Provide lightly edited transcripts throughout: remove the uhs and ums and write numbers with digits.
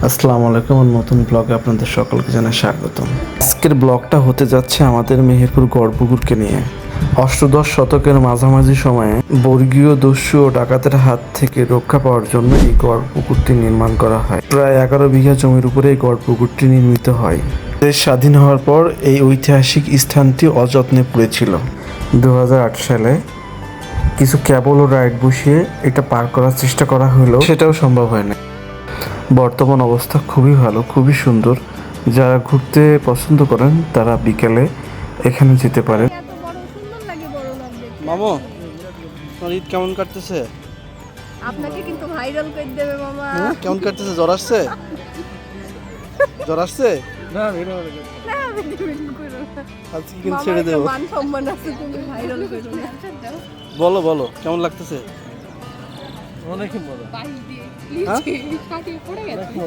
আসসালামু আলাইকুম, নতুন ব্লগে আপনাদের সকলকে জানাই স্বাগতম। আজকের ব্লগটা হতে যাচ্ছে আমাদের মেহেরপুর গড়পুকুরকে নিয়ে। অষ্টদশ শতকের মাঝামাঝি সময়ে বর্গীয় দস্যু ও ডাকাতের হাত থেকে রক্ষা পাওয়ার জন্য এই গড়পুকুরটি নির্মাণ করা হয়। প্রায় 11 বিঘা জমির উপরে এই গড়পুকুরটি নির্মিত হয়। দেশ স্বাধীন হওয়ার পর এই ঐতিহাসিক স্থানটি অযত্নে পড়েছিল। 2008 সালে কিছু ক্যাবল ও রাইড বসিয়ে এটা পার করার চেষ্টা করা হলেও সেটাও সম্ভব হয় না। বর্তমান অবস্থা খুবই ভালো, খুবই সুন্দর। যারা ঘুরতে পছন্দ করেন তারা বিকেলে এখানে যেতে পারেন। মামু, তোমার ঈদ কেমন কাটতেছে? আপনাকে কিন্তু ভাইরাল করে দেবে মামা। কেমন কাটতেছে? জ্বর আসছে? জ্বর আসছে? না ভিডিও করো না। আজকে কিন্তু ছেড়ে দেবো। মান সম্মান আছে, তুমি ভাইরাল করো না। বলো বলো কেমন লাগতেছে? বাইক দিয়ে প্লিজ কাটিয়ে পড়ে গেছে।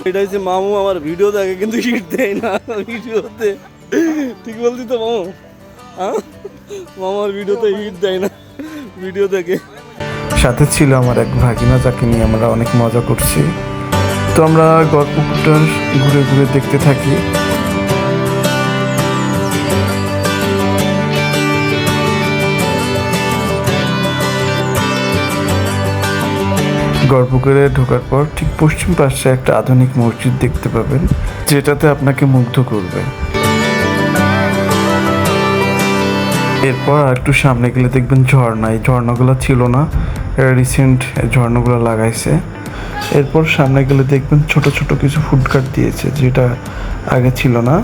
এটা হচ্ছে মামু আমার ভিডিও দেখে কিন্তু হিট দেয় না ভিডিওতে। ঠিক বলছি তো মামু? হ্যাঁ, মামার ভিডিওতে হিট দেয় না, ভিডিও দেখে। সাথে ছিল আমার এক ভাগিনা, যাকে নিয়ে আমরা অনেক মজা করছি। তো আমরা গড়পুকুরটা ঘুরে ঘুরে দেখতে থাকি। গড়পুকুরে ঢোকার পর ঠিক পশ্চিম পাশে একটা আধুনিক মসজিদ দেখতে পাবেন, যেটাতে আপনাকে মুগ্ধ করবে। এরপর আর একটু সামনে গেলে দেখবেন ঝর্ণা। এই ঝর্ণাগুলো ছিল না, রিসেন্ট ঝর্ণাগুলো লাগাইছে। এরপর সামনে গেলে দেখবেন ছোট ছোট কিছু ফুড কার্ট দিয়েছে, যেটা আগে ছিল না।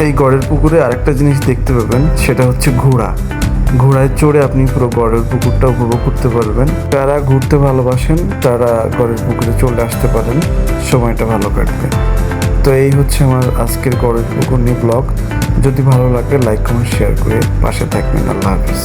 এই গড়ের পুকুরে আরেকটা জিনিস দেখতে পাবেন, সেটা হচ্ছে ঘোড়া। ঘোড়ায় চড়ে আপনি পুরো গড়ের পুকুরটা উপভোগ করতে পারবেন। যারা ঘুরতে ভালোবাসেন তারা গড়ের পুকুরে চলে আসতে পারেন, সময়টা ভালো কাটবে। তো এই হচ্ছে আমার আজকের গড়ের পুকুর নিয়ে ব্লগ। যদি ভালো লাগে লাইক কমেন্ট শেয়ার করে পাশে থাকবেন। আল্লাহ হাফিজ।